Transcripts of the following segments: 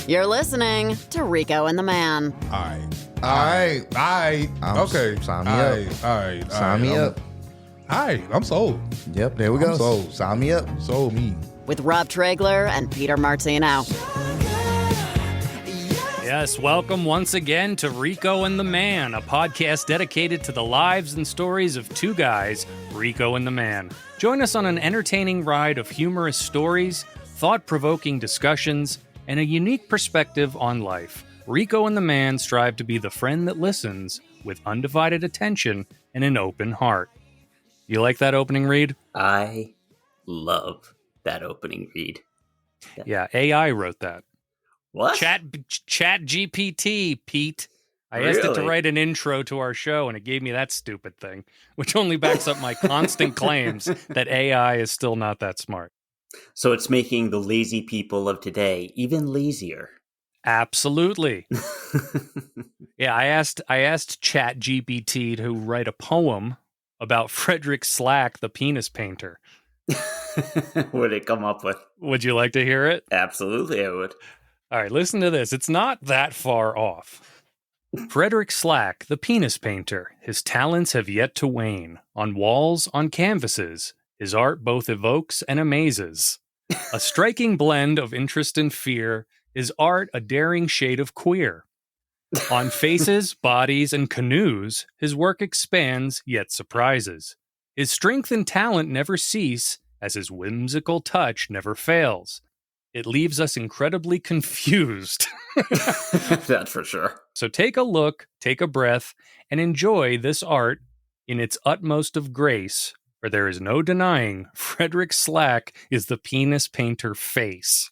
You're listening to Rico and the Man. All right. Okay. Sign me up. All right. Sign me up. All right. I'm sold. Yep, there we go. Sold. Sign me up. Sold me. With Rob Tregler and Peter Martino. Yes, welcome once again to Rico and the Man, a podcast dedicated to the lives and stories of two guys, Rico and the Man. Join us on an entertaining ride of humorous stories, thought-provoking discussions, and a unique perspective on life. Rico and the Man strive to be the friend that listens with undivided attention and an open heart. You like that opening read? I love that opening read. Yeah, AI wrote that. What? Chat GPT, Pete. I asked it to Really? write an intro to our show, and it gave me that stupid thing, which only backs up my constant claims that AI is still not that smart. So it's making the lazy people of today even lazier. Absolutely. Yeah, I asked Chat GPT to write a poem about Frederick Slack, the penis painter. What did it come up with? Would you like to hear it? Absolutely, I would. All right, listen to this. It's not that far off. Frederick Slack, the penis painter. His talents have yet to wane. On walls, on canvases, his art both evokes and amazes. A striking blend of interest and fear, his art a daring shade of queer. On faces, bodies, and canoes, his work expands yet surprises. His strength and talent never cease, as his whimsical touch never fails. It leaves us incredibly confused. That's for sure. So take a look, take a breath, and enjoy this art in its utmost of grace, for there is no denying Frederick Slack is the penis painter face.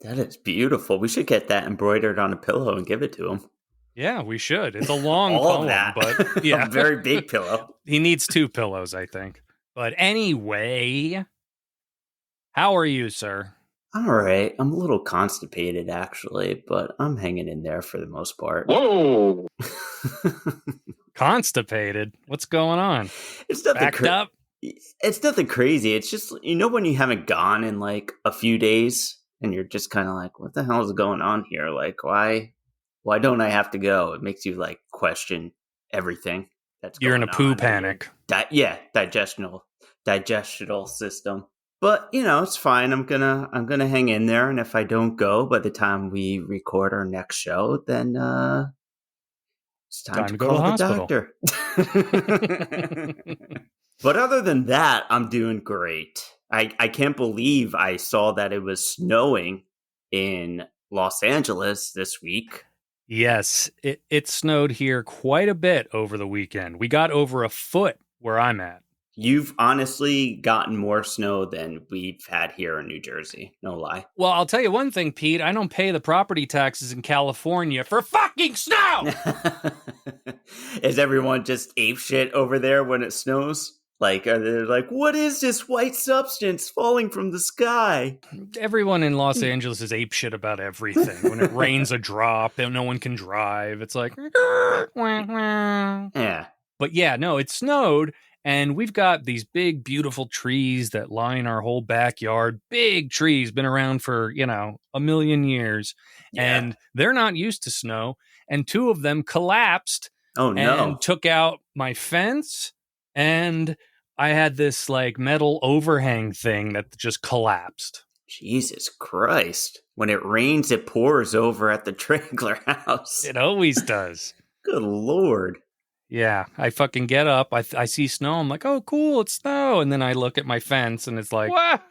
That is beautiful. We should get that embroidered on a pillow and give it to him. Yeah, we should. It's a long All poem, of that. but yeah. A very big pillow. He needs two pillows, I think. But anyway, how are you, sir? All right. I'm a little constipated, actually, but I'm hanging in there for the most part. Whoa! Constipated? What's going on? It's nothing Backed up? It's nothing crazy. It's just, when you haven't gone in like a few days and you're just kind of like, what the hell is going on here? Like, why don't I have to go? It makes you like question everything that's You're going in a poo on. panic. Digestional system. But it's fine. I'm gonna hang in there, and if I don't go by the time we record our next show, then it's time to go to call the doctor. But other than that, I'm doing great. I can't believe I saw that it was snowing in Los Angeles this week. Yes, it snowed here quite a bit over the weekend. We got over a foot where I'm at. You've honestly gotten more snow than we've had here in New Jersey. No lie. Well, I'll tell you one thing, Pete. I don't pay the property taxes in California for fucking snow! Is everyone just apeshit over there when it snows? Like, are they like, what is this white substance falling from the sky? Everyone in Los Angeles is apeshit about everything. When it rains a drop, and no one can drive. It's like, Yeah. But yeah, no, it snowed. And we've got these big, beautiful trees that line our whole backyard. Big trees, been around for, a million years. Yeah. And they're not used to snow. And two of them collapsed. Oh, no. And took out my fence. And I had this, like, metal overhang thing that just collapsed. Jesus Christ. When it rains, it pours over at the Trengler house. It always does. Good Lord. Yeah, I fucking get up. I see snow. I'm like, oh, cool, it's snow. And then I look at my fence and it's like, what?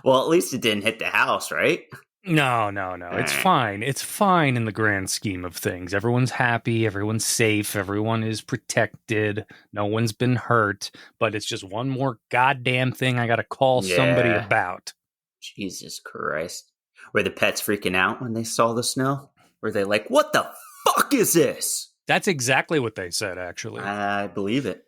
Well, at least it didn't hit the house, right? No. It's fine. It's fine in the grand scheme of things. Everyone's happy. Everyone's safe. Everyone is protected. No one's been hurt. But it's just one more goddamn thing I got to call somebody about. Jesus Christ. Were the pets freaking out when they saw the snow? Were they like, what the fuck is this? That's exactly what they said, actually. I believe it.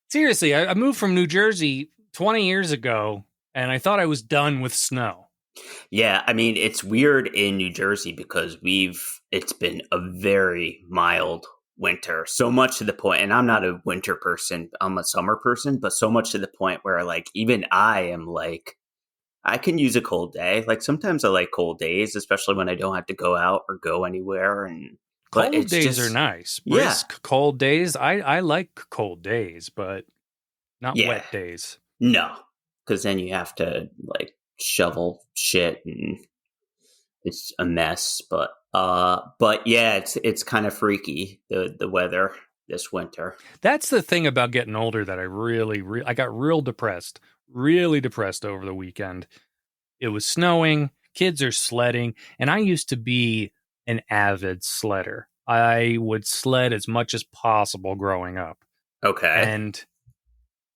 Seriously, I moved from New Jersey 20 years ago, and I thought I was done with snow. Yeah, I mean, it's weird in New Jersey because it's been a very mild winter, so much to the point, and I'm not a winter person, I'm a summer person, but so much to the point where like, even I am like, I can use a cold day. Like sometimes I like cold days, especially when I don't have to go out or go anywhere. But Cold it's days are just, nice. yeah, Brisk cold days. I like cold days, but not yeah, wet days. no, because then you have to like shovel shit and it's a mess. But yeah, it's kind of freaky the weather this winter. That's the thing about getting older that I got really depressed over the weekend. It was snowing, kids are sledding, and I used to be an avid sledder. I would sled as much as possible growing up. Okay. And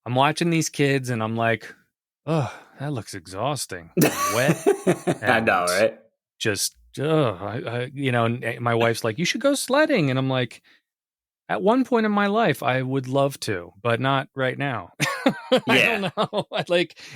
I'm watching these kids and I'm like, oh, that looks exhausting. Wet I know, and right? just, and my wife's like, you should go sledding. And I'm like, at one point in my life, I would love to, but not right now. I Yeah. don't know.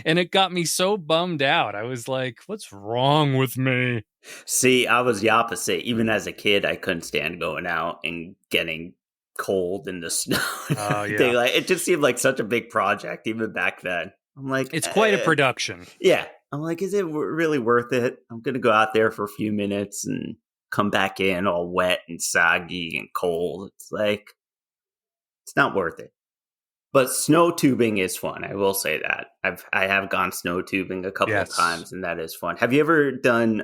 And it got me so bummed out. I was like, what's wrong with me? See, I was the opposite. Even as a kid, I couldn't stand going out and getting cold in the snow. Oh, yeah. It just seemed like such a big project, even back then. I'm like, It's quite a production. Yeah. I'm like, is it really worth it? I'm going to go out there for a few minutes and come back in all wet and soggy and cold. It's like, it's not worth it. But snow tubing is fun. I will say that. I have gone snow tubing a couple of times, and that is fun. Have you ever done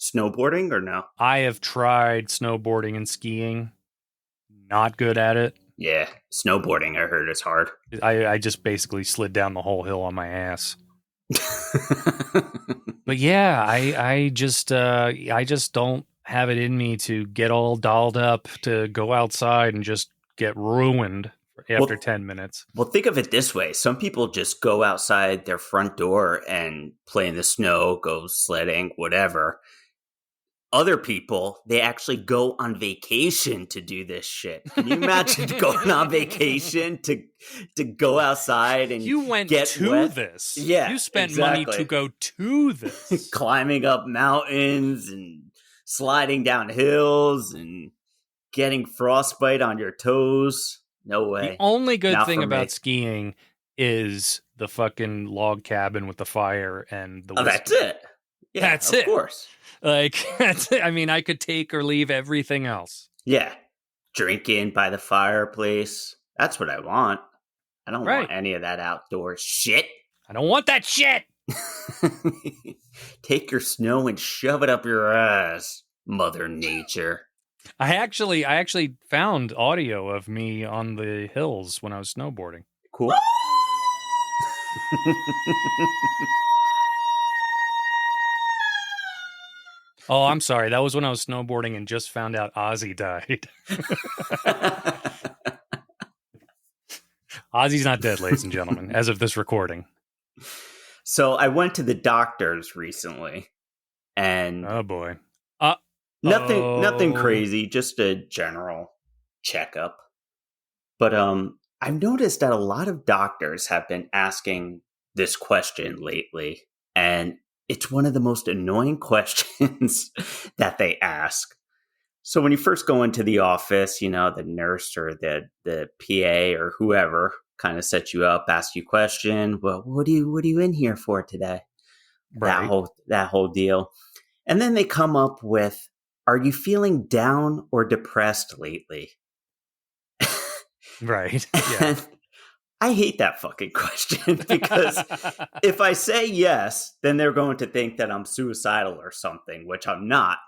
snowboarding or no? I have tried snowboarding and skiing. Not good at it. Yeah, snowboarding I heard is hard. I just basically slid down the whole hill on my ass. But yeah, I just don't have it in me to get all dolled up to go outside and just get ruined after 10 minutes. Well, think of it this way. Some people just go outside their front door and play in the snow, go sledding, whatever. Other people, they actually go on vacation to do this shit. Can you imagine going on vacation to go outside and you went get to wet? this? Yeah, you spent money to go to this. Climbing up mountains and sliding down hills and getting frostbite on your toes. No way. The only good Not thing for about me. skiing is the fucking log cabin with the fire and the whiskey. That's it. Yeah, That's of it. course. That's it. I mean, I could take or leave everything else. Yeah. Drinking by the fireplace. That's what I want. I don't want any of that outdoor shit. I don't want that shit. Take your snow and shove it up your ass, Mother Nature. I actually found audio of me on the hills when I was snowboarding. Cool. Oh, I'm sorry. That was when I was snowboarding and just found out Ozzy died. Ozzy's not dead, ladies and gentlemen, as of this recording. So I went to the doctors recently, and oh boy, nothing crazy, just a general checkup. But I've noticed that a lot of doctors have been asking this question lately, and it's one of the most annoying questions that they ask. So when you first go into the office, you know, the nurse or the PA or whoever kind of sets you up, asks you a question. Well, what are you in here for today? Right. That whole deal. And then they come up with, are you feeling down or depressed lately? Right. Yeah. And I hate that fucking question because if I say yes, then they're going to think that I'm suicidal or something, which I'm not.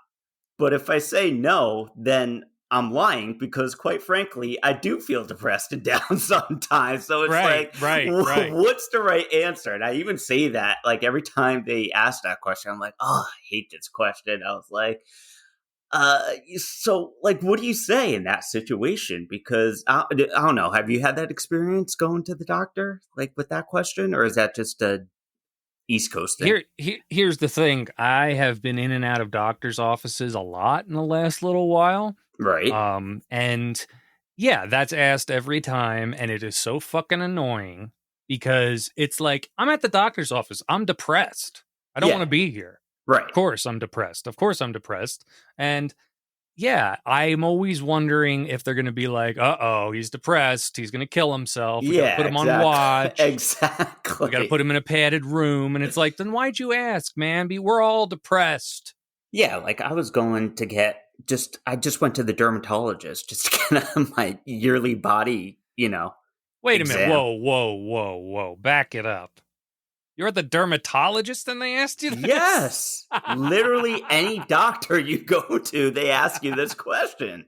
But if I say no, then I'm lying because, quite frankly, I do feel depressed and down sometimes. So it's right. What's the right answer? And I even say that, like, every time they ask that question, I'm like, oh, I hate this question. I was like, so, like, what do you say in that situation? Because I don't know. Have you had that experience going to the doctor, like, with that question? Or is that just a East Coast thing? Here's the thing. I have been in and out of doctor's offices a lot in the last little while. Right. And yeah, that's asked every time. And it is so fucking annoying because it's like, I'm at the doctor's office. I'm depressed. I don't want to be here. Right. Of course I'm depressed. And Yeah, I'm always wondering if they're going to be like, uh-oh, he's depressed. He's going to kill himself. We got to put him on watch. Exactly. We got to put him in a padded room. And it's like, then why'd you ask, man? We're all depressed. Yeah, like I was going to I just went to the dermatologist just to get my yearly body, Wait a exam. minute. Whoa. Back it up. You're the dermatologist and they asked you this? Yes. Literally any doctor you go to, they ask you this question.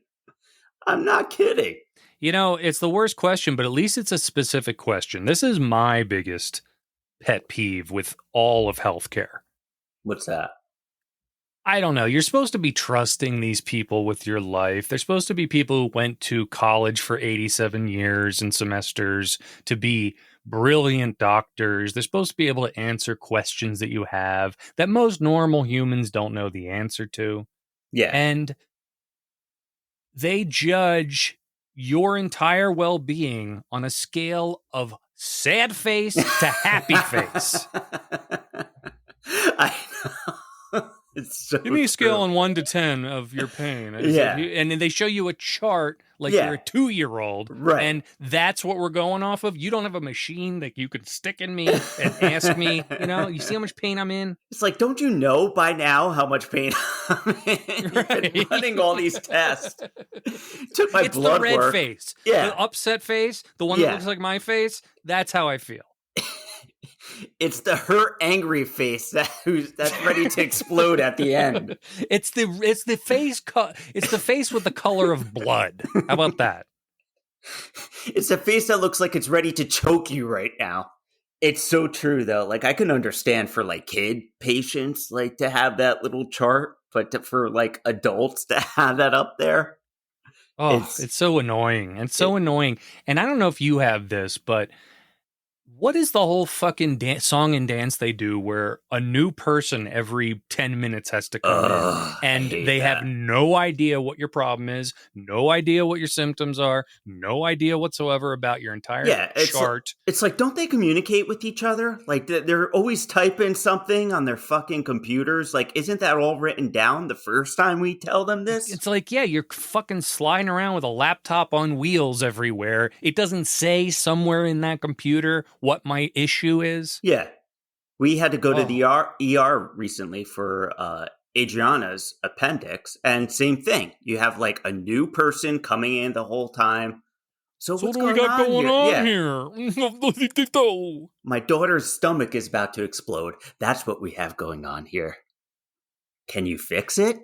I'm not kidding. It's the worst question, but at least it's a specific question. This is my biggest pet peeve with all of healthcare. What's that? I don't know. You're supposed to be trusting these people with your life. They're supposed to be people who went to college for 87 years and semesters to be brilliant doctors. They're supposed to be able to answer questions that you have that most normal humans don't know the answer to. Yeah. And they judge your entire well-being on a scale of sad face to happy face. I know. It's so Give me a scale true. on 1 to 10 of your pain. Yeah. And then they show you a chart like you're a 2-year-old. Right. And that's what we're going off of. You don't have a machine that you could stick in me and ask me, you see how much pain I'm in? It's like, don't you know by now how much pain I'm in? You've been running all these tests. Took my It's blood the red work. face. Yeah. The upset face, the one that looks like my face. That's how I feel. It's the hurt, angry face that's ready to explode at the end. It's the face. It's the face with the color of blood. How about that? It's a face that looks like it's ready to choke you right now. It's so true, though. Like, I can understand for like kid patients, like to have that little chart, but for like adults to have that up there. Oh, it's so annoying. It's so annoying. And I don't know if you have this, but what is the whole fucking song and dance they do where a new person every 10 minutes has to come in and they have no idea what your problem is, no idea what your symptoms are, no idea whatsoever about your entire chart. It's like, don't they communicate with each other? Like, they're always typing something on their fucking computers. Like, isn't that all written down the first time we tell them this? It's like, yeah, you're fucking sliding around with a laptop on wheels everywhere. It doesn't say somewhere in that computer what my issue is. Yeah. We had to go to the ER recently for Adriana's appendix, and same thing. You have like a new person coming in the whole time. So what's what do we got going on here? My daughter's stomach is about to explode. That's what we have going on here. Can you fix it?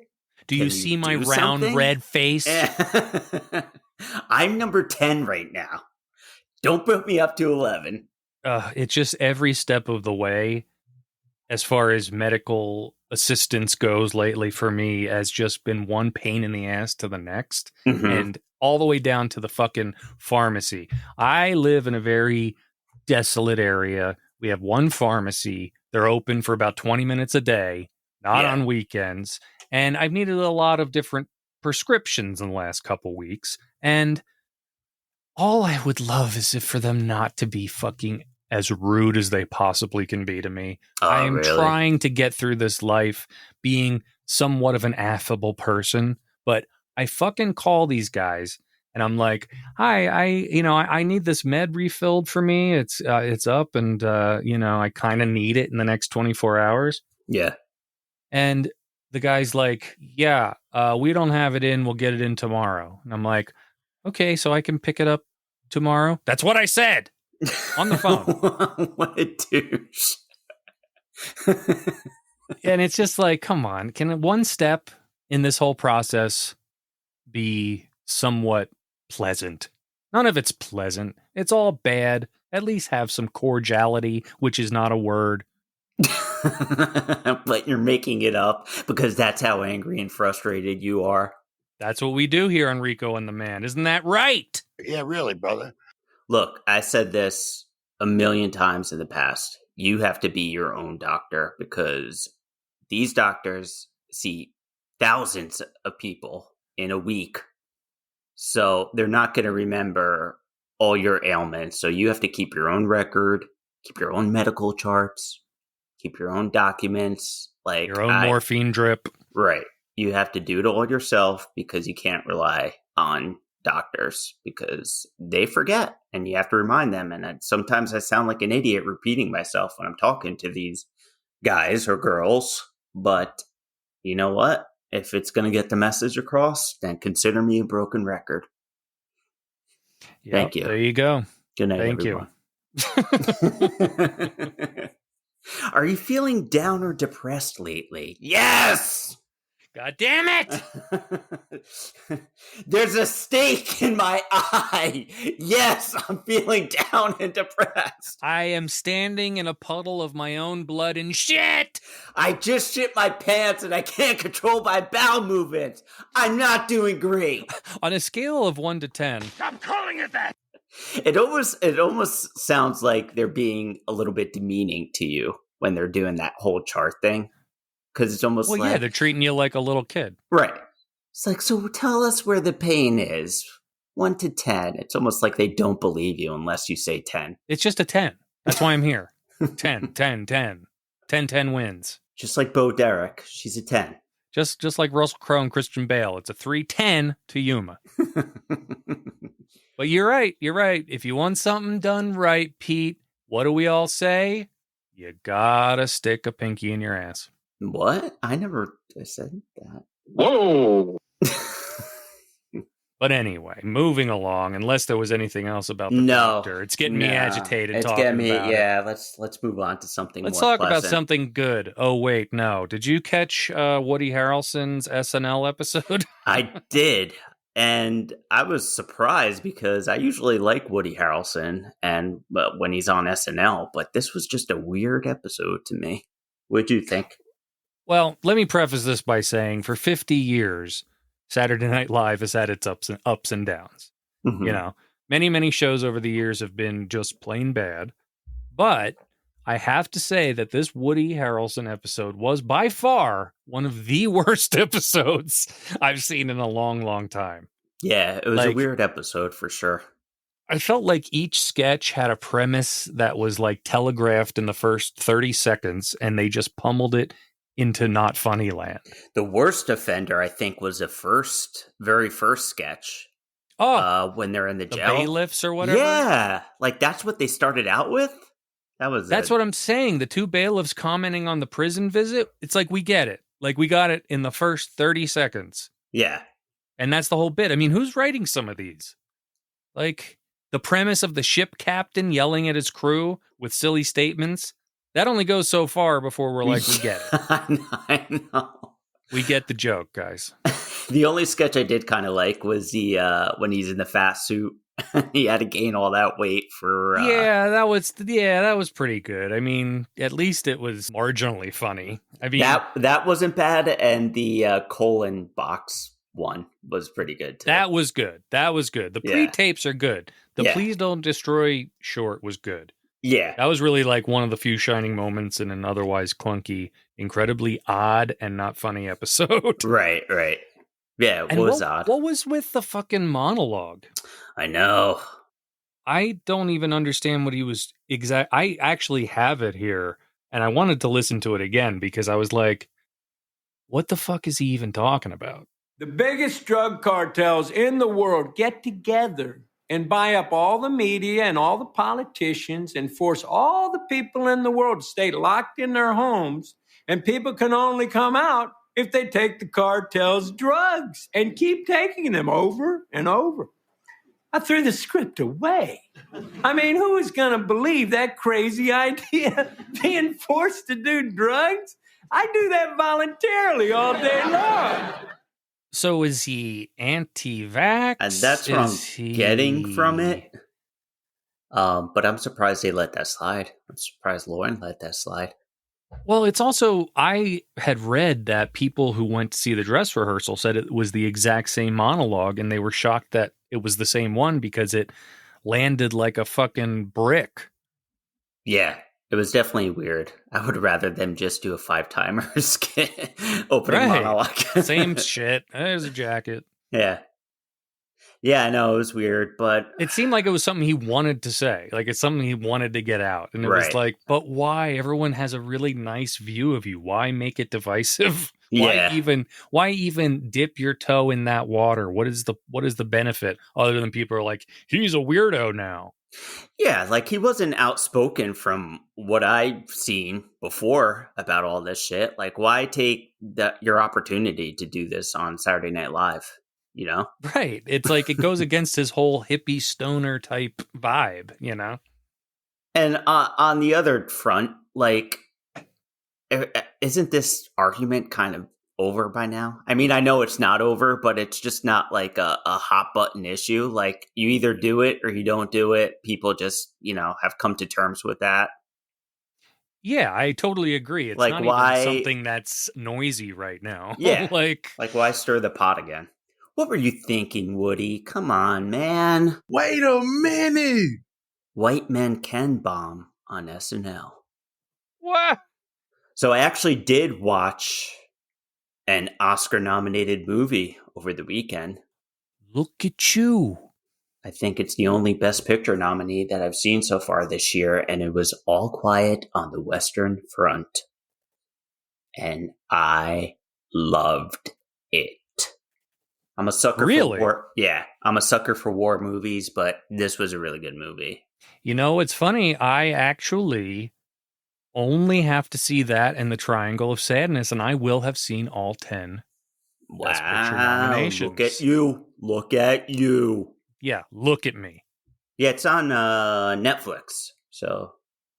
Do you see my round red face? I'm number 10 right now. Don't put me up to 11. It's just every step of the way, as far as medical assistance goes lately for me, has just been one pain in the ass to the next. Mm-hmm. And all the way down to the fucking pharmacy. I live in a very desolate area. We have one pharmacy. They're open for about 20 minutes a day, not on weekends. And I've needed a lot of different prescriptions in the last couple weeks. And all I would love is for them not to be fucking as rude as they possibly can be to me. I am trying to get through this life being somewhat of an affable person, but I fucking call these guys and I'm like, hi, I need this med refilled for me. It's up and, I kind of need it in the next 24 hours. Yeah. And the guy's like, yeah, we don't have it in. We'll get it in tomorrow. And I'm like, okay, so I can pick it up tomorrow. That's what I said on the phone. What a douche. And it's just like, come on, can one step in this whole process be somewhat pleasant? None of it's pleasant. It's all bad. At least have some cordiality, which is not a word. But you're making it up because that's how angry and frustrated you are. That's what we do here on Rico and the Man. Isn't that right? Yeah, really, brother. Look, I said this a million times in the past. You have to be your own doctor because these doctors see thousands of people in a week. So they're not going to remember all your ailments. So you have to keep your own record, keep your own medical charts, keep your own documents. Like your own morphine drip. Right. you have to do it all yourself because you can't rely on doctors because they forget and you have to remind them. And sometimes I sound like an idiot repeating myself when I'm talking to these guys or girls. But you know what? If it's going to get the message across, then consider me a broken record. Yep, Thank you. There you go. Good night, Thank everyone. you. Are you feeling down or depressed lately? Yes! God damn it! There's a stake in my eye. Yes, I'm feeling down and depressed. I am standing in a puddle of my own blood and shit! I just shit my pants and I can't control my bowel movements. I'm not doing great. On a scale of 1 to 10. I'm calling it that. It almost sounds like they're being a little bit demeaning to you when they're doing that whole chart thing. Because it's almost Well, like... yeah, they're treating you like a little kid. Right. It's like, so tell us where the pain is. 1 to 10. It's almost like they don't believe you unless you say 10. It's just a 10. That's why I'm here. 10, 10, 10. 10, 10 wins. Just like Bo Derek. She's a 10. Just like Russell Crowe and Christian Bale. It's a 3-10 to Yuma. But you're right. You're right. If you want something done right, Pete, what do we all say? You gotta stick a pinky in your ass. What? I never said that. Whoa. But anyway, moving along, unless there was anything else about the No. doctor. It's getting me agitated It's talking getting me, about yeah, it. let's move on to something Let's more talk about pleasant. something good. Oh, wait, no. Did you catch Woody Harrelson's SNL episode? I did. And I was surprised because I usually like Woody Harrelson and when he's on SNL, but this was just a weird episode to me. What'd you think? Well, let me preface this by saying for 50 years, Saturday Night Live has had its ups and downs. Mhm. You know, many shows over the years have been just plain bad. But I have to say that this Woody Harrelson episode was by far one of the worst episodes I've seen in a long time. Yeah, it was a Like- weird episode for sure. I felt like each sketch had a premise that was like telegraphed in the first 30 seconds and they just pummeled it into not funny land. The worst offender, I think, was the very first sketch when they're in the The jail. bailiffs or whatever? Yeah, like that's what they started out with. That's what I'm saying. The two bailiffs commenting on the prison visit. It's like, we get it. Like, we got it in the first 30 seconds. Yeah, And that's the whole bit. I mean, who's writing some of these? Like, the premise of the ship captain yelling at his crew with silly statements. That only goes so far before we're like, we get it. I know. We get the joke, guys. The only sketch I did kind of like was the when he's in the fat suit. He had to gain all that weight for. That was pretty good. I mean, at least it was marginally funny. I mean, that wasn't bad, and the colon box one was pretty good too. that was good. The Yeah. pre-tapes are good. The Yeah. Please Don't Destroy short was good. Yeah, That was really like one of the few shining moments in an otherwise clunky, incredibly odd and not funny episode. right. Yeah, it And was odd. What was with the fucking monologue? I know. I don't even understand what he was I actually have it here, and I wanted to listen to it again because I was like, what the fuck is he even talking about? The biggest drug cartels in the world get together and buy up all the media and all the politicians and force all the people in the world to stay locked in their homes. And people can only come out if they take the cartel's drugs and keep taking them over and over. I threw the script away. I mean, who is going to believe that crazy idea? Being forced to do drugs? I do that voluntarily all day long. So is he anti-vax? And that's what I'm getting from it. But I'm surprised they let that slide. I'm surprised Lauren let that slide. Well, it's also, I had read that people who went to see the dress rehearsal said it was the exact same monologue, and they were shocked that it was the same one because it landed like a fucking brick. Yeah, it was definitely weird. I would rather them just do a 5-timer skit opening Right. monologue. Same shit. There's a jacket. Yeah. Yeah, I know, it was weird, but It seemed like it was something he wanted to say. Like it's something he wanted to get out. And it was Right. like, but why? Everyone has a really nice view of you. Why make it divisive? Yeah. Why even dip your toe in that water? What is the benefit other than people are like, he's a weirdo now? Yeah, like he wasn't outspoken from what I've seen before about all this shit. Like, why take your opportunity to do this on Saturday Night Live? You know? Right. It's like it goes against his whole hippie stoner type vibe, you know? And on the other front, like, isn't this argument kind of over by now? I mean, I know it's not over, but it's just not like a hot button issue. Like, you either do it or you don't do it. People just, have come to terms with that. Yeah, I totally agree. It's Like, not why? even something that's noisy right now. Yeah. like Why stir the pot again? What were you thinking, Woody? Come on, man. Wait a minute. White men can bomb on SNL. what? So I actually did watch an Oscar-nominated movie over the weekend. Look at you. I think it's the only Best Picture nominee that I've seen so far this year, and it was All Quiet on the Western Front. And I loved it. I'm a sucker for war. Yeah, I'm a sucker for war movies, but this was a really good movie. You know, it's funny. I actually only have to see that and The Triangle of Sadness, and I will have seen all 10 Best Picture nominations. Look at you. Look at you. Yeah, look at me. Yeah, it's on Netflix, so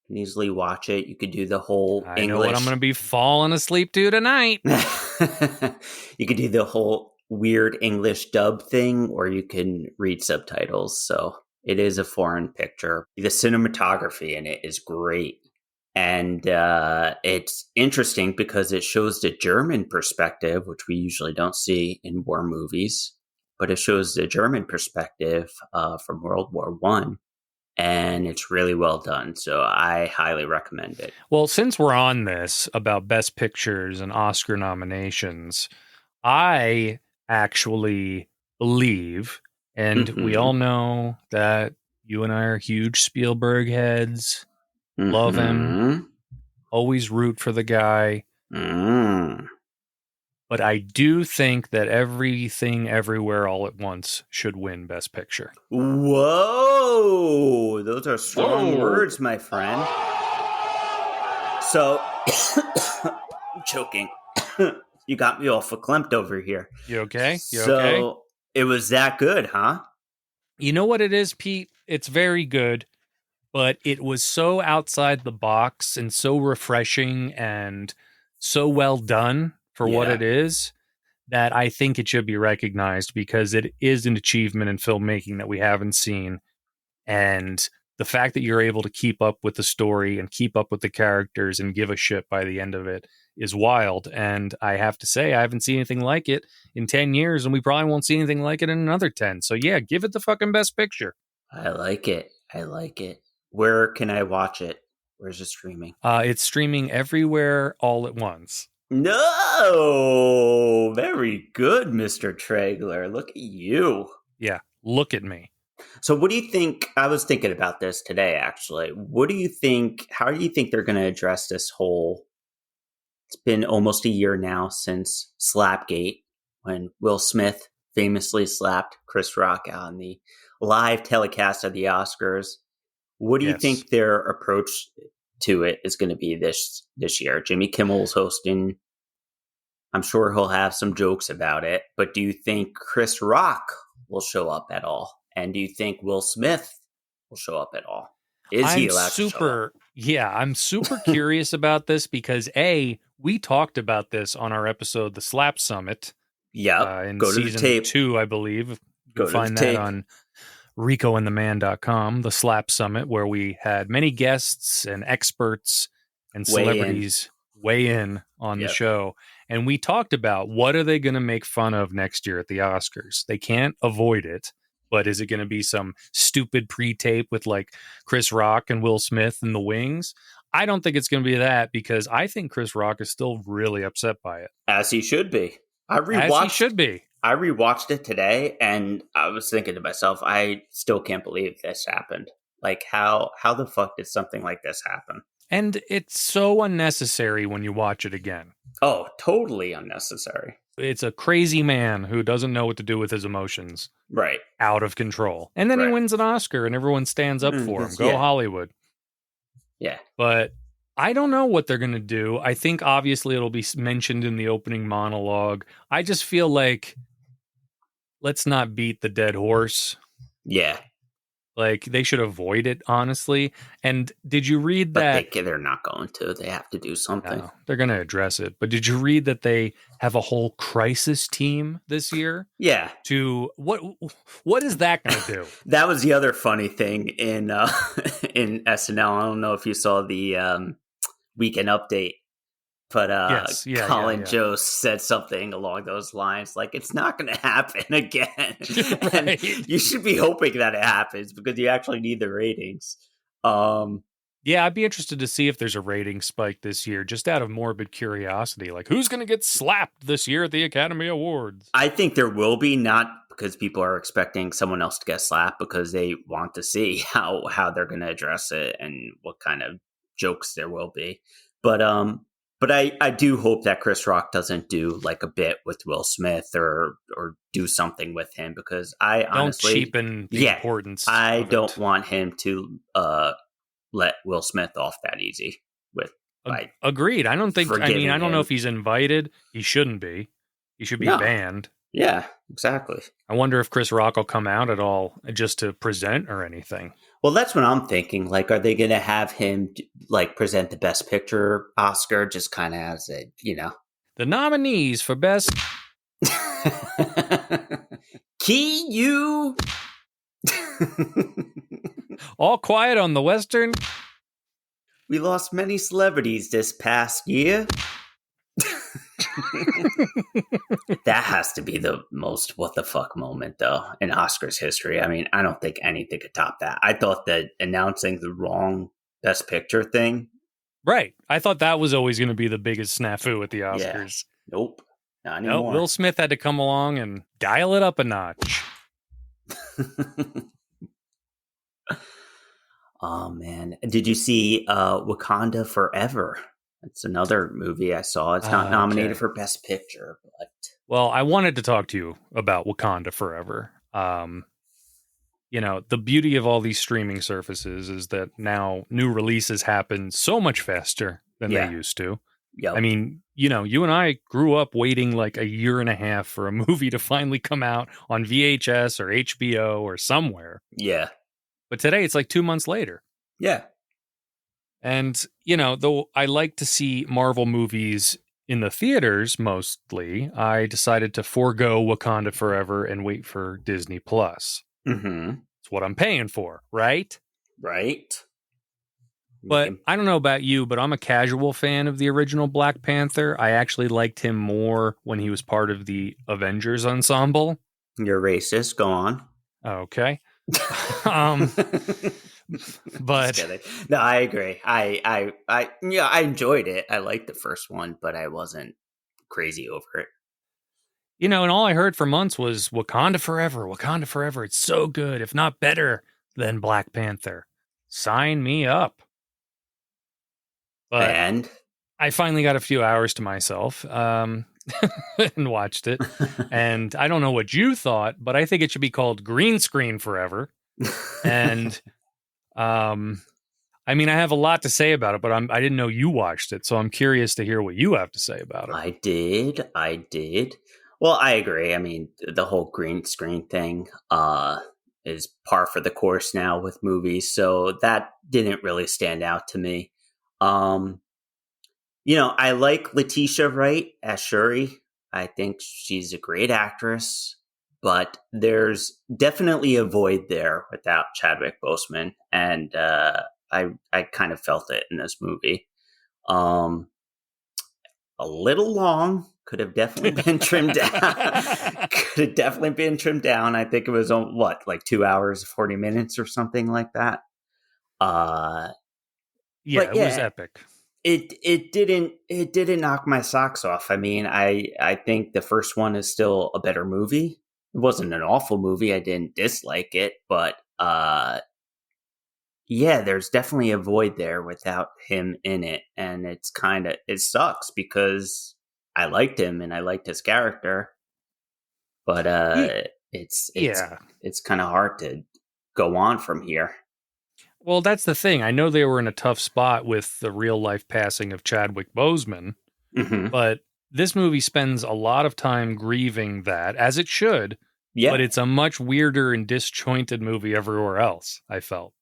you can easily watch it. You could do the whole I English. know what I'm going to be falling asleep to tonight. You could do the whole weird English dub thing, or you can read subtitles. So it is a foreign picture. The cinematography in it is great. And it's interesting because it shows the German perspective, which we usually don't see in war movies, but it shows the German perspective from World War I. And it's really well done. So I highly recommend it. Well, since we're on this about Best Pictures and Oscar nominations, I actually believe, and we all know that you and I are huge Spielberg heads. Love him. Always root for the guy. But I do think that Everything Everywhere All at Once should win Best Picture. Whoa! Those are strong words, my friend. So, I'm choking. You got me all verklempt over here. You okay? Okay? It was that good, huh? You know what it is, Pete? It's very good. But it was so outside the box and so refreshing and so well done for what it is that I think it should be recognized because it is an achievement in filmmaking that we haven't seen. And the fact that you're able to keep up with the story and keep up with the characters and give a shit by the end of it is wild. And I have to say, I haven't seen anything like it in 10 years, and we probably won't see anything like it in another 10. So yeah, give it the fucking Best Picture. I like it. Where can I watch it? Where's it streaming? It's streaming everywhere all at once. No! Very good, Mr. Tregler. Look at you. Yeah, look at me. So what do you think? I was thinking about this today, actually. What do you think? How do you think they're going to address this whole... It's been almost a year now since Slapgate, when Will Smith famously slapped Chris Rock on the live telecast of the Oscars. What do you think their approach to it is going to be this year? Jimmy Kimmel's hosting. I'm sure he'll have some jokes about it. But do you think Chris Rock will show up at all? And do you think Will Smith will show up at all? Is he allowed to show up? Yeah, I'm super curious about this because we talked about this on our episode, The Slap Summit. Yeah, in go to season the tape. 2, I believe. You can find that tape. on RicoandtheMan.com, The Slap Summit, where we had many guests and experts and celebrities weigh in on the show. And we talked about what are they going to make fun of next year at the Oscars? They can't avoid it. But is it going to be some stupid pre-tape with like Chris Rock and Will Smith in the wings? I don't think it's going to be that because I think Chris Rock is still really upset by it. As he should be. I rewatched it today and I was thinking to myself, I still can't believe this happened. Like how the fuck did something like this happen? And it's so unnecessary when you watch it again. Oh, totally unnecessary. It's a crazy man who doesn't know what to do with his emotions. Right. Out of control. And then he Right. wins an Oscar and everyone stands up for him. Go Yeah. Hollywood. Yeah. But I don't know what they're going to do. I think obviously it'll be mentioned in the opening monologue. I just feel like let's not beat the dead horse. Yeah. Like, they should avoid it, honestly. And did you read But that? they're not going to. They have to do something. No, they're going to address it. But did you read that they have a whole crisis team this year? Yeah. To what is that going to do? That was the other funny thing in in SNL. I don't know if you saw the weekend update, but Yes. Colin Jost said something along those lines, like it's not going to happen again. Right. And you should be hoping that it happens because you actually need the ratings. Yeah, I'd be interested to see if there's a rating spike this year, just out of morbid curiosity. Like, who's going to get slapped this year at the Academy Awards? I think there will be, not because people are expecting someone else to get slapped, because they want to see how they're going to address it and what kind of jokes there will be. But I do hope that Chris Rock doesn't do like a bit with Will Smith or do something with him, because I honestly don't cheapen the importance. I don't want him to let Will Smith off that easy with. Agreed. I don't think. I mean, I don't know him. if he's invited. He shouldn't be. He should be banned. Yeah, exactly. I wonder if Chris Rock will come out at all just to present or anything. Well, that's what I'm thinking. Like, are they going to have him like present the Best Picture Oscar, just kind of as a, the nominees for Best Key you. All Quiet on the Western. We lost many celebrities this past year. That has to be the most what the fuck moment, though, in Oscars history. I mean, I don't think anything could top that. I thought that announcing the wrong Best Picture thing. Right. I thought that was always going to be the biggest snafu at the Oscars. Yeah. Nope. Not anymore. Nope. Will Smith had to come along and dial it up a notch. Oh, man. Did you see Wakanda Forever? It's another movie I saw. It's not nominated for Best Picture. But... Well, I wanted to talk to you about Wakanda Forever. The beauty of all these streaming services is that now new releases happen so much faster than they used to. Yep. I mean, you and I grew up waiting like a year and a half for a movie to finally come out on VHS or HBO or somewhere. Yeah. But today it's like 2 months later. Yeah. And, though I like to see Marvel movies in the theaters mostly, I decided to forego Wakanda Forever and wait for Disney Plus. Mm-hmm. It's what I'm paying for, right? Right. But I don't know about you, but I'm a casual fan of the original Black Panther. I actually liked him more when he was part of the Avengers ensemble. You're racist. Go on. Okay. But no, I agree. I enjoyed it. I liked the first one, but I wasn't crazy over it. And all I heard for months was Wakanda Forever, Wakanda Forever. It's so good, if not better than Black Panther. Sign me up. But and I finally got a few hours to myself and watched it. And I don't know what you thought, but I think it should be called Green Screen Forever. And I mean, I have a lot to say about it, but I didn't know you watched it, so I'm curious to hear what you have to say about it. I did. Well, I agree. I mean, the whole green screen thing is par for the course now with movies, so that didn't really stand out to me. I like Letitia Wright as Shuri. I think she's a great actress. But there's definitely a void there without Chadwick Boseman, and I kind of felt it in this movie. A little long, could have definitely been trimmed down. I think it was like 2 hours, 40 minutes, or something like that. It was epic. It didn't knock my socks off. I mean, I think the first one is still a better movie. It wasn't an awful movie. I didn't dislike it, but there's definitely a void there without him in it, and it sucks because I liked him and I liked his character, but it's Yeah. it's kind of hard to go on from here. Well, that's the thing. I know they were in a tough spot with the real life passing of Chadwick Boseman, Hmm. but this movie spends a lot of time grieving that, as it should, Yeah, but it's a much weirder and disjointed movie everywhere else, I felt.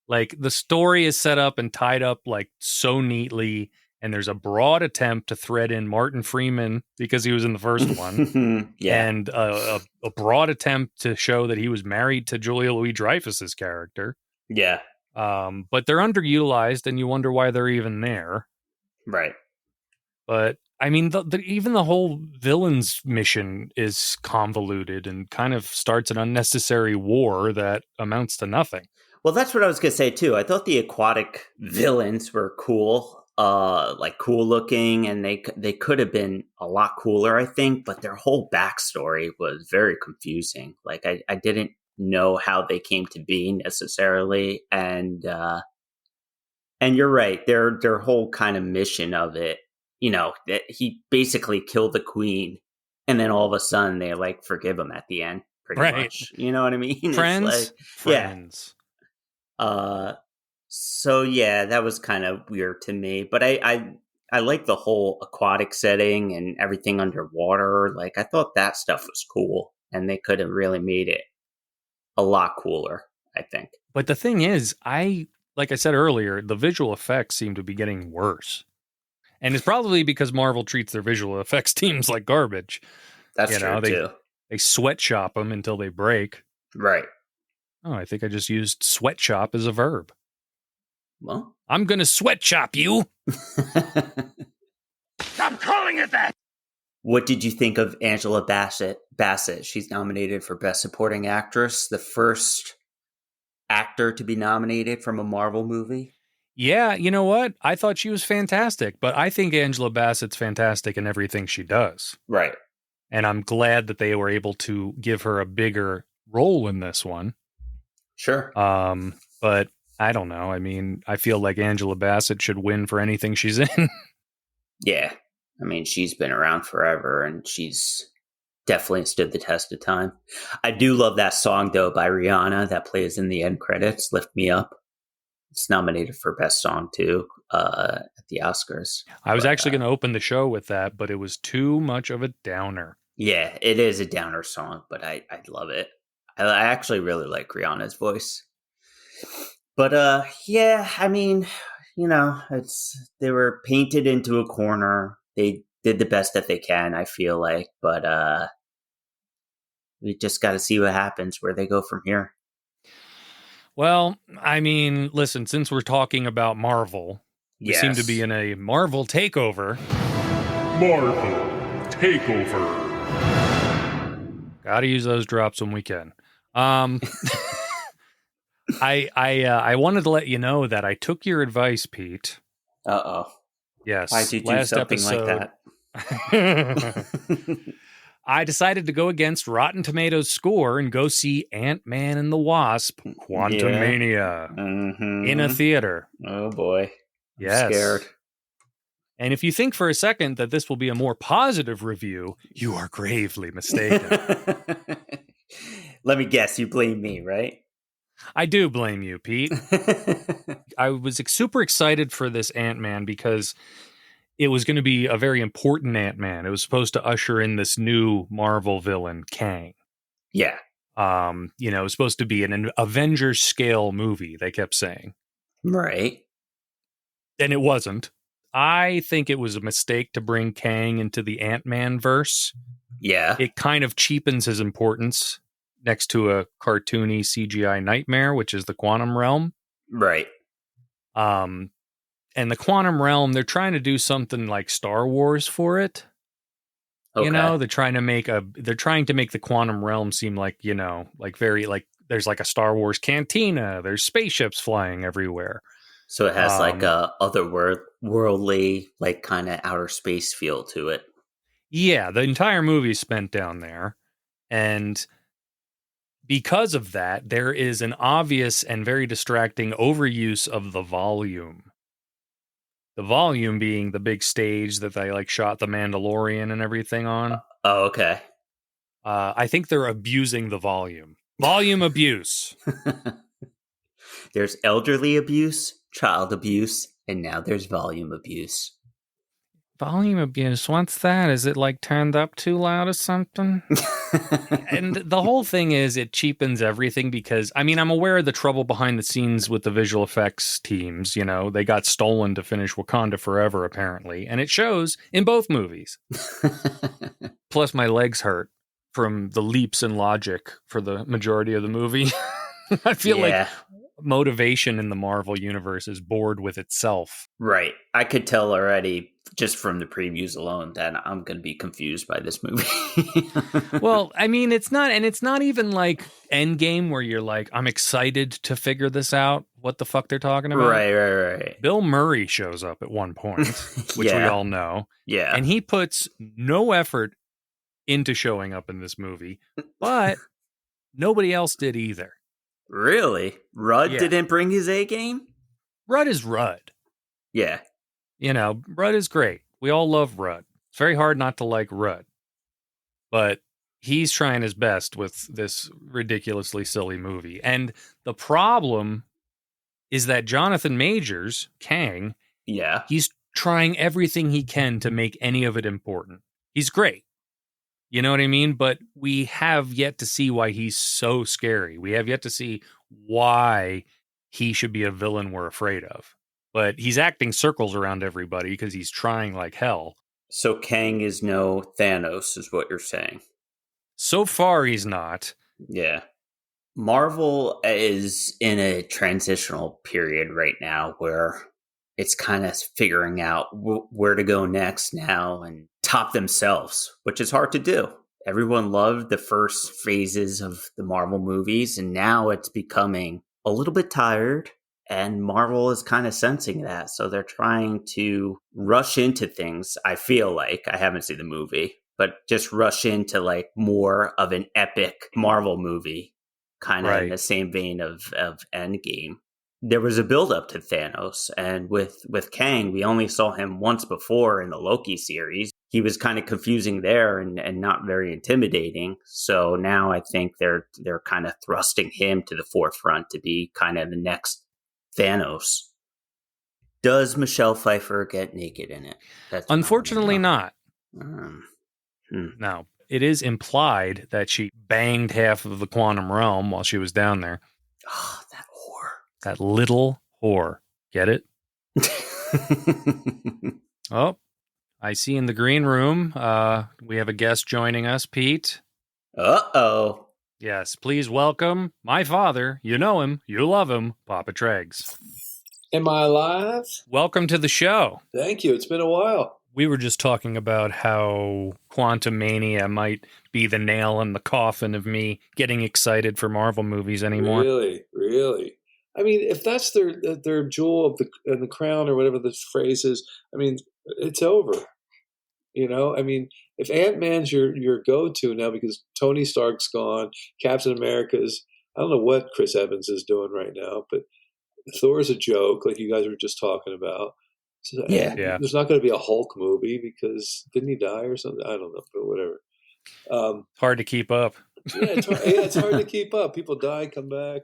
Like, the story is set up and tied up like so neatly, and there's a broad attempt to thread in Martin Freeman because he was in the first one, yeah, and a broad attempt to show that he was married to Julia Louis-Dreyfus's character. yeah, But they're underutilized, and you wonder why they're even there. right. But I mean, even the whole villain's mission is convoluted and kind of starts an unnecessary war that amounts to nothing. Well, that's what I was gonna say too. I thought the aquatic villains were cool, like cool looking, and they could have been a lot cooler, I think. But their whole backstory was very confusing. Like I didn't know how they came to be necessarily, and you're right. Their whole kind of mission of it, that he basically killed the queen, and then all of a sudden they like forgive him at the end, pretty Right. much. You know what I mean? It's Friends, like, friends. So yeah, that was kind of weird to me, but I like the whole aquatic setting and everything underwater. Like I thought that stuff was cool, and they could have really made it a lot cooler, I think. But the thing is, like I said earlier, the visual effects seem to be getting worse. And it's probably because Marvel treats their visual effects teams like garbage. That's true too. They sweatshop them until they break. Right. Oh, I think I just used sweatshop as a verb. Well, I'm going to sweatshop you. Stop calling it that! what did you think of Angela Bassett? She's nominated for Best Supporting Actress, the first actor to be nominated from a Marvel movie. Yeah, you know what? I thought she was fantastic, but I think Angela Bassett's fantastic in everything she does. Right. And I'm glad that they were able to give her a bigger role in this one. Sure. But I don't know. I mean, I feel like Angela Bassett should win for anything she's in. Yeah. I mean, she's been around forever, and she's definitely stood the test of time. I do love that song, though, by Rihanna that plays in the end credits, Lift Me Up. It's nominated for Best Song, too, at the Oscars. I was actually going to open the show with that, but it was too much of a downer. Yeah, it is a downer song, but I love it. I actually really like Rihanna's voice. But, yeah, I mean, they were painted into a corner. They did the best that they can, I feel like, but we just got to see what happens, where they go from here. Well, I mean, listen, since we're talking about Marvel, we seem to be in a Marvel takeover. Marvel takeover. Gotta use those drops when we can. I wanted to let you know that I took your advice, Pete. Uh-oh. Yes. Why'd you do something like that? I decided to go against Rotten Tomatoes' score and go see Ant-Man and the Wasp: Quantumania in a theater. Oh boy. Yes. I'm scared. And if you think for a second that this will be a more positive review, you are gravely mistaken. Let me guess, you blame me, right? I do blame you, Pete. I was super excited for this Ant-Man because it was going to be a very important Ant-Man. It was supposed to usher in this new Marvel villain, Kang. Yeah. It was supposed to be an Avengers scale movie, they kept saying. Right. And it wasn't. I think it was a mistake to bring Kang into the Ant-Man verse. Yeah. It kind of cheapens his importance next to a cartoony CGI nightmare, which is the quantum realm. Right. And the quantum realm, they're trying to do something like Star Wars for it. Okay. They're trying to make the quantum realm seem like, very like there's like a Star Wars cantina, there's spaceships flying everywhere. So it has like a otherworldly, like kind of outer space feel to it. Yeah, the entire movie is spent down there. And because of that, there is an obvious and very distracting overuse of the volume. The volume being the big stage that they like shot the Mandalorian and everything on. Oh, okay. I think they're abusing the volume. Volume abuse. There's elderly abuse, child abuse, and now there's volume abuse. Volume abuse. What's that? Is it like turned up too loud or something? And the whole thing is it cheapens everything because, I mean, I'm aware of the trouble behind the scenes with the visual effects teams. You know, they got stolen to finish Wakanda Forever, apparently. And it shows in both movies. Plus, my legs hurt from the leaps in logic for the majority of the movie. I feel like motivation in the Marvel universe is bored with itself. Right. I could tell already just from the previews alone that I'm going to be confused by this movie. Well, I mean, it's not even like Endgame where you're like, I'm excited to figure this out, what the fuck they're talking about. Right. Bill Murray shows up at one point, which we all know. Yeah. And he puts no effort into showing up in this movie, but nobody else did either. Really? Rudd didn't bring his A game? Rudd is Rudd. Yeah. You know, Rudd is great. We all love Rudd. It's very hard not to like Rudd. But he's trying his best with this ridiculously silly movie. And the problem is that Jonathan Majors, Kang, he's trying everything he can to make any of it important. He's great. You know what I mean? But we have yet to see why he's so scary. We have yet to see why he should be a villain we're afraid of. But he's acting circles around everybody because he's trying like hell. So Kang is no Thanos, is what you're saying. So far, he's not. Yeah. Marvel is in a transitional period right now where it's kind of figuring out where to go next now and top themselves, which is hard to do. Everyone loved the first phases of the Marvel movies, and now it's becoming a little bit tired, and Marvel is kind of sensing that. So they're trying to rush into things, I feel like. I haven't seen the movie, but just rush into like more of an epic Marvel movie, kind of in the same vein of Endgame. There was a build-up to Thanos, and with Kang, we only saw him once before in the Loki series. He was kind of confusing there and not very intimidating. So now I think they're kind of thrusting him to the forefront to be kind of the next Thanos. Does Michelle Pfeiffer get naked in it? Unfortunately not. Now, it is implied that she banged half of the quantum realm while she was down there. Oh, that whore. That little whore. Get it? Oh, I see in the green room, we have a guest joining us, Pete. Uh-oh. Yes, please welcome my father. You know him. You love him. Papa Tregs. Am I alive? Welcome to the show. Thank you. It's been a while. We were just talking about how Quantum Mania might be the nail in the coffin of me getting excited for Marvel movies anymore. Really? I mean, if that's their jewel of the crown or whatever the phrase is, I mean, it's over. You know, I mean, if Ant-Man's your go-to now because Tony Stark's gone, Captain America's, I don't know what Chris Evans is doing right now, but Thor's a joke, like you guys were just talking about. So, yeah. There's not going to be a Hulk movie because didn't he die or something? I don't know, but whatever. Hard to keep up. It's hard to keep up. People die, come back,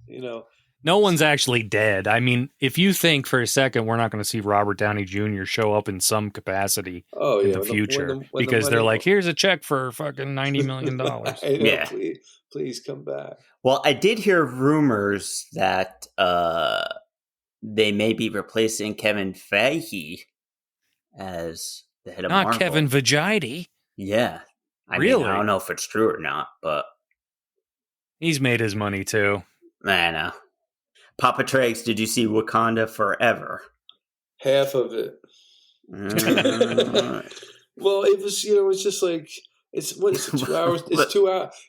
you know. No one's actually dead. I mean, if you think for a second we're not going to see Robert Downey Jr. show up in some capacity in the future because they're like, here's a check for fucking $90 million. Yeah. Please come back. Well, I did hear rumors that they may be replacing Kevin Feige as the head of Marvel. Not Kevin Feige. Yeah. I really? mean, I don't know if it's true or not, but he's made his money too. I know. Papa Tregs, did you see Wakanda Forever? Half of it. Well, it was, it's just like, it's 2 hours?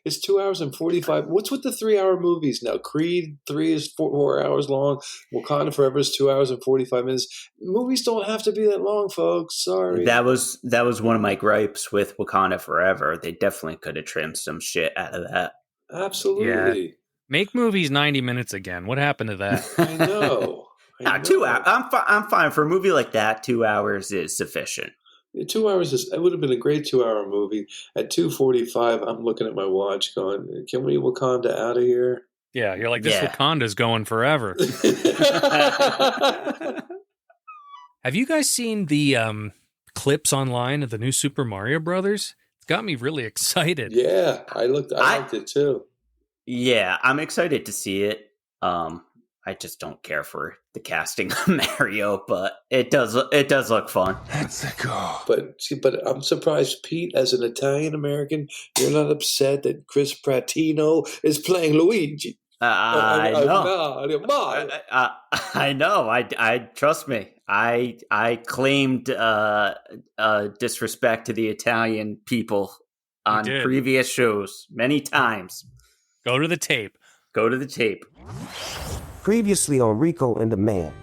It's 2 hours and 45. What's with the 3 hour movies now? Creed 3 is 4 hours long. Wakanda Forever is 2 hours and 45 minutes. Movies don't have to be that long, folks. Sorry. That was one of my gripes with Wakanda Forever. They definitely could have trimmed some shit out of that. Absolutely. Yeah. Make movies 90 minutes again. What happened to that? I know. Nah, 2 hours. I'm fine for a movie like that. 2 hours is sufficient. 2 hours it would have been a great 2 hour movie. At 2:45, I'm looking at my watch going, can we Wakanda out of here? Yeah, you're like, this Wakanda's going forever. Have you guys seen the clips online of the new Super Mario Brothers? It's got me really excited. Yeah, I liked it too. Yeah, I'm excited to see it. I just don't care for the casting of Mario, but it does look fun. Let's go. But I'm surprised, Pete, as an Italian American, you're not upset that Chris Prattino is playing Luigi. I know. I I know. I trust me. I claimed disrespect to the Italian people on previous shows many times. Go to the tape. Previously on Rico and the Man.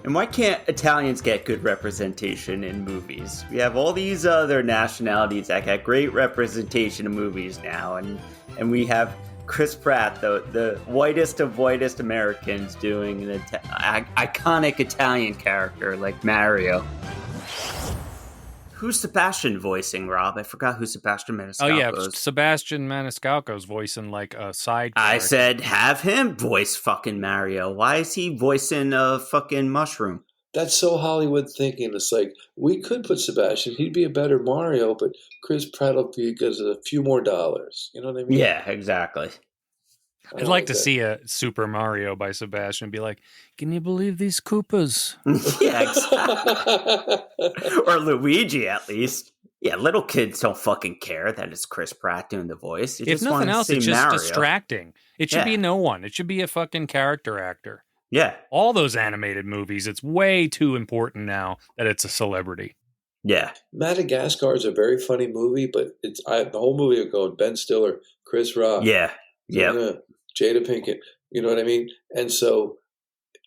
And why can't Italians get good representation in movies? We have all these other nationalities that get great representation in movies now, and we have Chris Pratt, the whitest of whitest Americans, doing an iconic Italian character like Mario. Who's Sebastian voicing, Rob? I forgot who Sebastian Maniscalco is. Oh, yeah, Sebastian Maniscalco's voicing like a side character. I said, have him voice fucking Mario. Why is he voicing a fucking mushroom? That's so Hollywood thinking. It's like, we could put Sebastian. He'd be a better Mario, but Chris Pratt will be because of a few more dollars. You know what I mean? Yeah, exactly. I'd like to see a Super Mario by Sebastian be like, can you believe these Koopas? Yeah, exactly. Or Luigi, at least. Yeah, little kids don't fucking care that it's Chris Pratt doing the voice. If nothing else, it's just distracting. It should be no one. It should be a fucking character actor. Yeah. All those animated movies, it's way too important now that it's a celebrity. Yeah. Madagascar is a very funny movie, but the whole movie are going Ben Stiller, Chris Rock. Yeah. Yeah. Jada Pinkett, you know what I mean? And so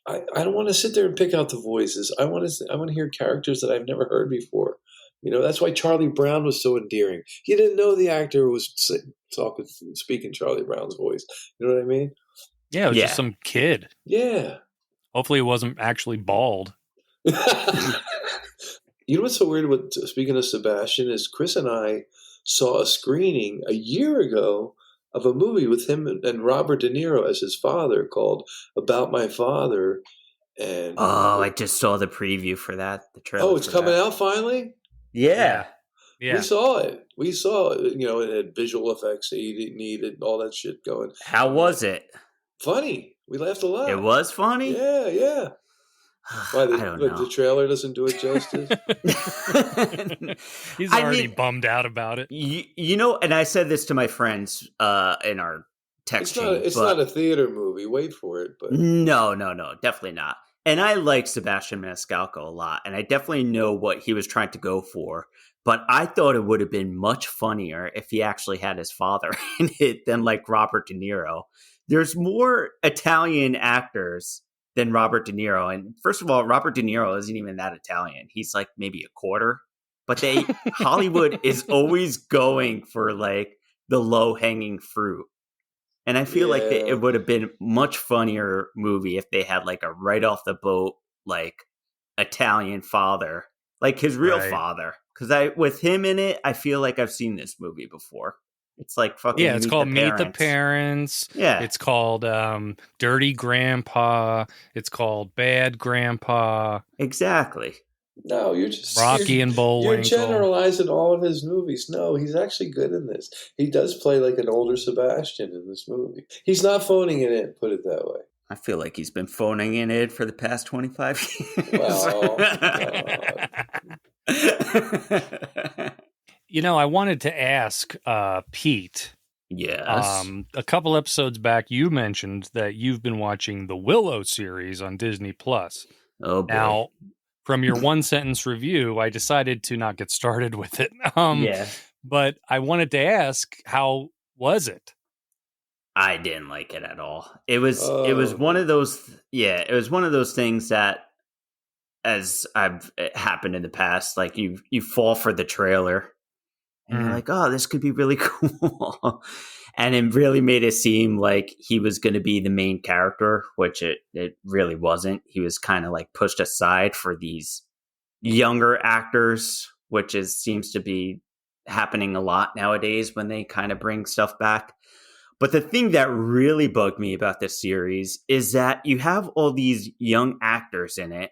I don't want to sit there and pick out the voices. I want to hear characters that I've never heard before. You know, that's why Charlie Brown was so endearing. You didn't know the actor was speaking Charlie Brown's voice. You know what I mean? Yeah, it was just some kid. Yeah. Hopefully it wasn't actually bald. You know what's so weird speaking of Sebastian is Chris and I saw a screening a year ago of a movie with him and Robert De Niro as his father called About My Father. And I just saw the preview for that. The trailer. Oh, it's coming out finally? Yeah. We saw it. You know, it had visual effects that you needed, all that shit going. How was it? Funny. We laughed a lot. It was funny? Yeah. Why, I don't know. The trailer doesn't do it justice? He's already bummed out about it. You know, and I said this to my friends in our text chain. It's not a theater movie. Wait for it. But No, definitely not. And I like Sebastian Maniscalco a lot, and I definitely know what he was trying to go for. But I thought it would have been much funnier if he actually had his father in it than like Robert De Niro. There's more Italian actors than Robert De Niro. And first of all, Robert De Niro isn't even that Italian. He's like maybe a quarter. But Hollywood is always going for like the low-hanging fruit. And I feel like it would have been much funnier movie if they had like a right off the boat, like Italian father, like his real father. Because with him in it, I feel like I've seen this movie before. It's like fucking it's called Meet the Parents. Yeah. It's called Dirty Grandpa. It's called Bad Grandpa. Exactly. No, you're just Rocky and Bullwinkle. You're generalizing all of his movies. No, he's actually good in this. He does play like an older Sebastian in this movie. He's not phoning it in, put it that way. I feel like he's been phoning in it for the past 25 years. Well, You know, I wanted to ask Pete. Yes. A couple episodes back, you mentioned that you've been watching the Willow series on Disney Plus. Oh boy. Now, from your one sentence review, I decided to not get started with it. But I wanted to ask, how was it? I didn't like it at all. It was one of those it was one of those things that, as it happened in the past, like you fall for the trailer and you're like, oh, this could be really cool. And it really made it seem like he was going to be the main character, which it really wasn't. He was kind of like pushed aside for these younger actors, which seems to be happening a lot nowadays when they kind of bring stuff back. But the thing that really bugged me about this series is that you have all these young actors in it,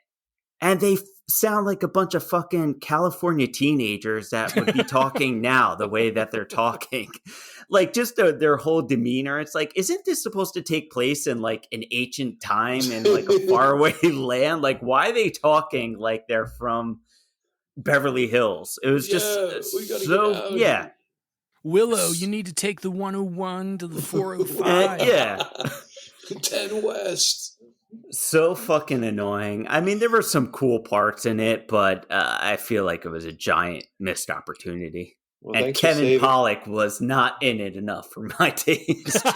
and they sound like a bunch of fucking California teenagers that would be talking now, the way that they're talking. Like, just their whole demeanor. It's like, isn't this supposed to take place in like an ancient time in like a faraway land? Like, why are they talking like they're from Beverly Hills? It was just so, yeah. Willow, you need to take the 101 to the 405. Yeah. 10 West. So fucking annoying. I mean, there were some cool parts in it, but I feel like it was a giant missed opportunity. Well, and Kevin Pollak was not in it enough for my taste.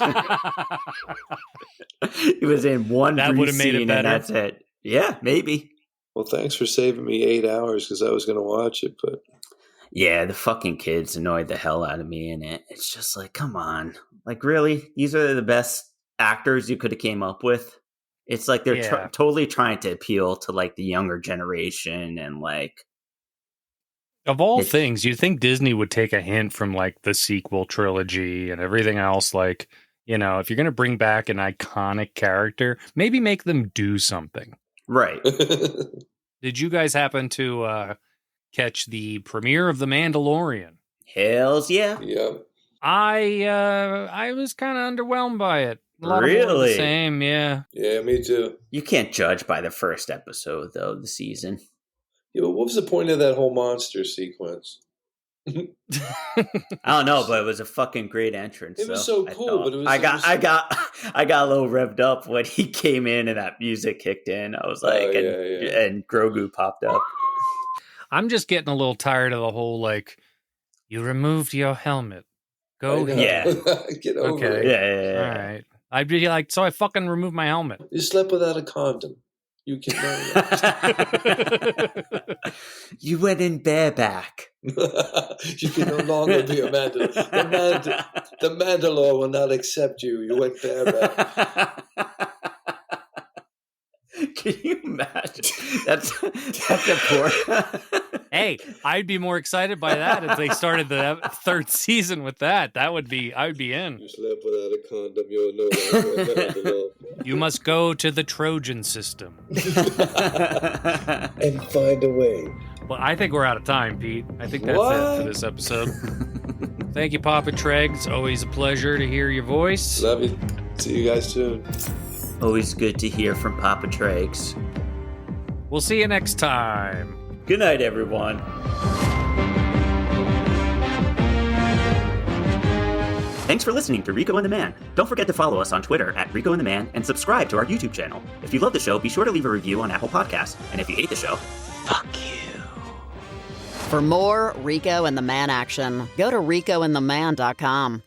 He was in one that would have made it better. And that's it. Yeah, maybe. Well, thanks for saving me 8 hours because I was going to watch it, but yeah, the fucking kids annoyed the hell out of me in it. It's just like, come on. Like, really? These are the best actors you could have came up with? It's like they're totally trying to appeal to, like, the younger generation and, like... Of all things, you'd think Disney would take a hint from, like, the sequel trilogy and everything else. Like, you know, if you're going to bring back an iconic character, maybe make them do something. Right. Did you guys happen to... catch the premiere of The Mandalorian? Hells yeah. Yep. I was kind of underwhelmed by it. A lot really? Of more of the same, yeah. Yeah, me too. You can't judge by the first episode, though, of the season. Yeah, but what was the point of that whole monster sequence? I don't know, but it was a fucking great entrance. It was so cool, but it was. I got a little revved up when he came in and that music kicked in. I was like, and Grogu popped up. I'm just getting a little tired of the whole, like, you removed your helmet. Go ahead. Yeah. Get over it. Yeah. All right. I'd be like, so I fucking removed my helmet. You slept without a condom. You can You went in bareback. You can no longer be a Mandalore. The Mandalore will not accept you. You went bareback. Can you imagine? That's a poor. Hey, I'd be more excited by that if they started the third season with that. I would be in. You slept without a condom. You're no longer a Mandalore. You must go to the Trojan system and find a way. Well, I think we're out of time, Pete. I think that's it for this episode. Thank you, Papa Tregs. Always a pleasure to hear your voice. Love you. See you guys soon. Always good to hear from Papa Tregs. We'll see you next time. Good night, everyone. Thanks for listening to Rico and the Man. Don't forget to follow us on Twitter at Rico and the Man and subscribe to our YouTube channel. If you love the show, be sure to leave a review on Apple Podcasts. And if you hate the show, fuck you. For more Rico and the Man action, go to ricoandtheman.com.